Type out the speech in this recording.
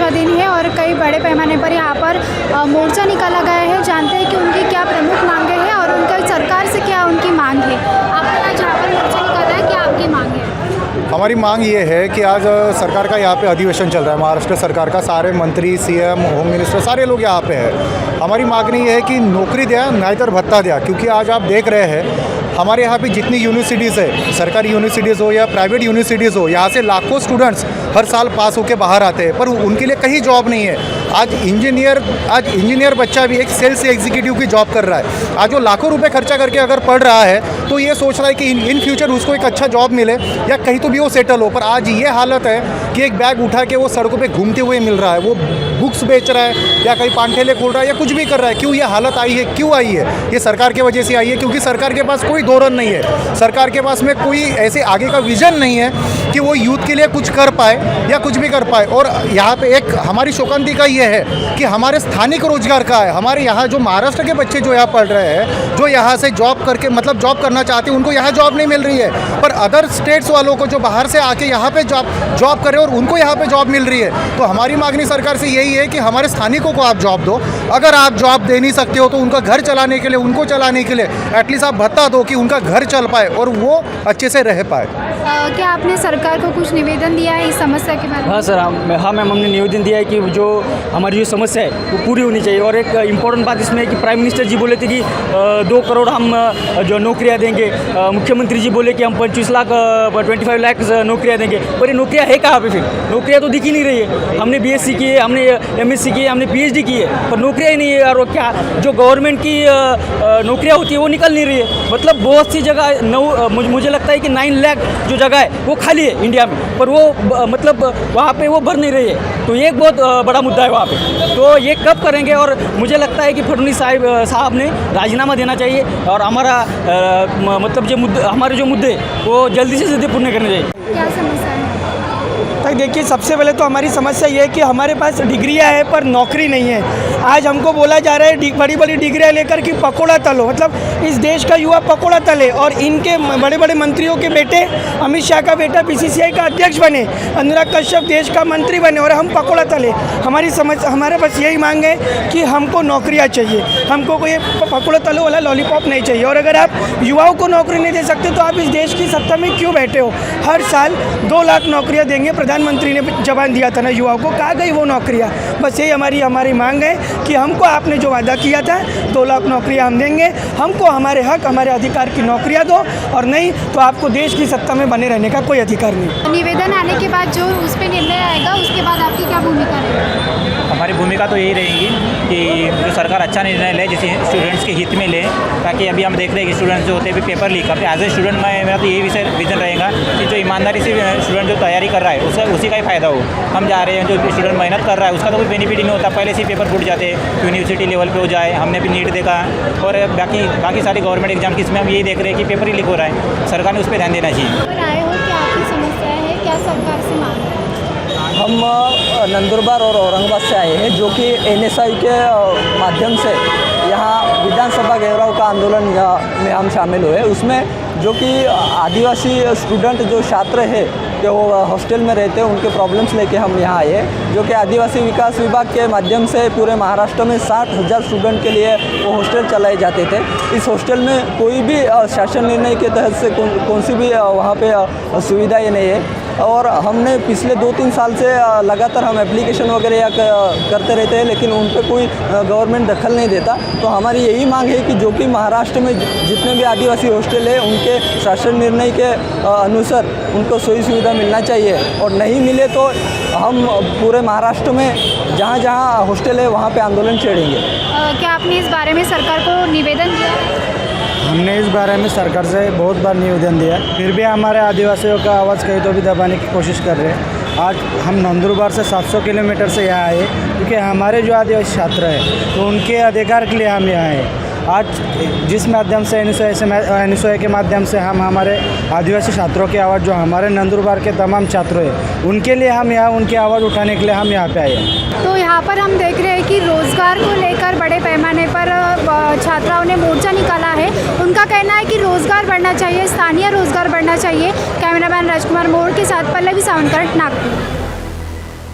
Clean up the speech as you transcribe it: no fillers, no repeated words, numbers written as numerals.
दूसरा दिन है और कई बड़े पैमाने पर यहाँ पर मोर्चा निकाला गया है। जानते हैं कि उनकी क्या प्रमुख मांगें हैं और उनका सरकार से क्या उनकी मांग है। आपने आज यहाँ पर मोर्चा निकाला है, क्या आपकी मांग है? हमारी मांग ये है कि आज सरकार का यहाँ पे अधिवेशन चल रहा है, महाराष्ट्र सरकार का। सारे मंत्री, सीएम, होम मिनिस्टर सारे लोग यहाँ पे हैं। हमारी मांग ये है कि नौकरी दिया नाहीतर भत्ता दिया, क्योंकि आज आप देख रहे हैं हमारे यहाँ पे जितनी यूनिवर्सिटीज़ है, सरकारी यूनिवर्सिटीज़ हो या प्राइवेट यूनिवर्सिटीज़ हो, यहाँ से लाखों स्टूडेंट्स हर साल पास होकर बाहर आते हैं, पर उनके लिए कहीं जॉब नहीं है। आज इंजीनियर बच्चा भी एक सेल्स एग्जीक्यूटिव की जॉब कर रहा है। आज वो लाखों रुपए खर्चा करके अगर पढ़ रहा है तो ये सोच रहा है कि इन फ्यूचर उसको एक अच्छा जॉब मिले या कहीं तो भी वो सेटल हो। पर आज ये हालत है कि एक बैग उठा के वो सड़कों पे घूमते हुए मिल रहा है, वो बुक्स बेच रहा है या कहीं पान ठेले खोल रहा है या कुछ भी कर रहा है। क्यों ये हालत आई है? क्यों आई है? ये सरकार की वजह से आई है, क्योंकि सरकार के पास कोई धोरण नहीं है। सरकार के पास में कोई ऐसे आगे का विजन नहीं है कि वो यूथ के लिए कुछ कर पाए या कुछ भी कर पाए। और यहाँ पे एक हमारी शोकांतिका ये है कि हमारे स्थानिक रोजगार का है। हमारे यहाँ जो महाराष्ट्र के बच्चे जो यहाँ पढ़ रहे हैं, जो यहाँ से जॉब करके मतलब जॉब करना चाहते हैं, उनको यहाँ जॉब नहीं मिल रही है। पर अदर स्टेट्स वालों को जो बाहर से आके यहाँ पे जॉब करें और उनको यहाँ पे जॉब मिल रही है। तो हमारी मांगनी सरकार से यही है कि हमारे स्थानिकों को आप जॉब दो। अगर आप जॉब दे नहीं सकते हो तो उनका घर चलाने के लिए, उनको चलाने के लिए एटलीस्ट आप भत्ता दो कि उनका घर चल पाए और वो अच्छे से रह पाए। क्या आपने सरकार को कुछ निवेदन दिया है इस समस्या के बारे में? हाँ सर, हाँ मैम, हमने निवेदन दिया है कि जो हमारी जो समस्या है वो पूरी होनी चाहिए। और एक इम्पोर्टेंट बात इसमें है कि प्राइम मिनिस्टर जी बोले थे कि 2 करोड़ हम जो नौकरियां देंगे। मुख्यमंत्री जी बोले कि हम 25 लाख नौकरियां देंगे। पर ये नौकरियां है कहाँ पे? फिर नौकरियां तो दिख ही नहीं रही है। हमने BSc की है, हमने MSc की है, हमने PhD की है, पर नौकरियां ही नहीं है। और क्या जो गवर्नमेंट की नौकरियां होती है वो निकल नहीं रही है। मतलब बहुत सी जगह मुझे लगता है कि 9 लाख जो जगह है वो खाली है इंडिया में, पर वो मतलब वहाँ पे वो भर नहीं रही है। तो ये एक बहुत बड़ा मुद्दा है वहाँ पे। तो ये कब करेंगे? और मुझे लगता है कि फडणवीस साहब ने राजीनामा देना चाहिए और हमारा मतलब हमारे जो मुद्दे वो जल्दी से जल्दी पूर्ण करने चाहिए। क्या समस्या है? देखिए, सबसे पहले तो हमारी समस्या ये है कि हमारे पास डिग्रियां है पर नौकरी नहीं है। आज हमको बोला जा रहा है बड़ी बड़ी डिग्रियां लेकर कि पकोड़ा तलो, मतलब इस देश का युवा पकोड़ा तले। और इनके बड़े बड़े मंत्रियों के बेटे, अमित शाह का बेटा BCCI का अध्यक्ष बने, अनुराग कश्यप देश का मंत्री बने और हम पकोड़ा तले। हमारे पास यही मांग है कि हमको नौकरियाँ चाहिए, हमको कोई पकोड़ा तलो वाला लॉलीपॉप नहीं चाहिए। और अगर आप युवाओं को नौकरी नहीं दे सकते तो आप इस देश की सत्ता में क्यों बैठे हो? हर साल 2 लाख नौकरियाँ देंगे, प्रधानमंत्री ने जवान दिया था ना युवाओं को, कहाँ गई वो नौकरियाँ? बस यही हमारी मांग है कि हमको आपने जो वादा किया था 2 लाख नौकरियाँ हम देंगे, हमको हमारे हक, हमारे अधिकार की नौकरियाँ दो, और नहीं तो आपको देश की सत्ता में बने रहने का कोई अधिकार नहीं। निवेदन आने के बाद जो उस पर निर्णय आएगा उसके बाद आपकी क्या भूमिका रहेगी? हमारी भूमिका तो यही रहेगी कि जो सरकार अच्छा निर्णय ले, जिसे स्टूडेंट्स के हित में ले, ताकि अभी हम देख रहे हैं कि स्टूडेंट्स जो होते हैं पेपर लीक करते हैं। एज ए स्टूडेंट मेरा तो यही विजन रहेगा कि जो ईमानदारी से स्टूडेंट जो तैयारी कर रहा है उसी का ही फ़ायदा हो। हम जा रहे हैं, जो स्टूडेंट मेहनत कर रहा है उसका तो कोई बेनिफिट ही नहीं होता। पहले से पेपर फूट जाते, यूनिवर्सिटी लेवल पे हो जाए। हमने भी नीट देखा और बाकी सारी गवर्नमेंट एग्जाम की, इसमें हम यही देख रहे हैं कि पेपर ही लीक हो रहा है। सरकार ने उस पर ध्यान देना चाहिए। आए हो, क्या आपकी समस्या है, क्या सरकार से मांग है? हम नंदुरबार और औरंगाबाद से आए हैं, जो कि NSI के माध्यम से यहाँ विधानसभा घेराव का आंदोलन में हम शामिल हुए। उसमें जो कि आदिवासी स्टूडेंट जो छात्र है कि वो हॉस्टल में रहते हैं, उनके प्रॉब्लम्स लेके हम यहाँ आए हैं। जो कि आदिवासी विकास विभाग के माध्यम से पूरे महाराष्ट्र में 60,000 स्टूडेंट के लिए वो हॉस्टल चलाए जाते थे। इस हॉस्टल में कोई भी शासन निर्णय के तहत से कौन सी भी वहाँ पे सुविधाएँ नहीं है। और हमने पिछले 2-3 साल से लगातार हम एप्लीकेशन वगैरह करते रहते हैं, लेकिन उन पर कोई गवर्नमेंट दखल नहीं देता। तो हमारी यही मांग है कि जो कि महाराष्ट्र में जितने भी आदिवासी हॉस्टल है, उनके शासन निर्णय के अनुसार उनको सही सुविधा मिलना चाहिए, और नहीं मिले तो हम पूरे महाराष्ट्र में जहाँ जहाँ हॉस्टल है वहाँ पे आंदोलन छेड़ेंगे। क्या आपने इस बारे में सरकार को निवेदन दिया है? हमने इस बारे में सरकार से बहुत बार निवेदन दिया, फिर भी हमारे आदिवासियों का आवाज़ कहीं तो भी दबाने की कोशिश कर रहे हैं। आज हम नंदुरबार से 700 किलोमीटर से यहाँ आए, क्योंकि हमारे जो आदिवासी छात्र हैं तो उनके अधिकार के लिए हम यहाँ आए। आज जिस माध्यम से NSI के माध्यम से हम हमारे आदिवासी छात्रों की आवाज़, जो हमारे नंदुरबार के तमाम छात्र हैं, उनके लिए हम यहाँ उनकी आवाज़ उठाने के लिए हम यहाँ पे आए हैं। तो यहाँ पर हम देख रहे हैं कि रोज़गार को लेकर बड़े पैमाने पर छात्राओं ने मोर्चा निकाला है। उनका कहना है कि रोज़गार बढ़ना चाहिए, स्थानीय रोज़गार बढ़ना चाहिए। कैमरामैन राजकुमार मोड़ के साथ पल्लवी सावंतकर, नागपुर।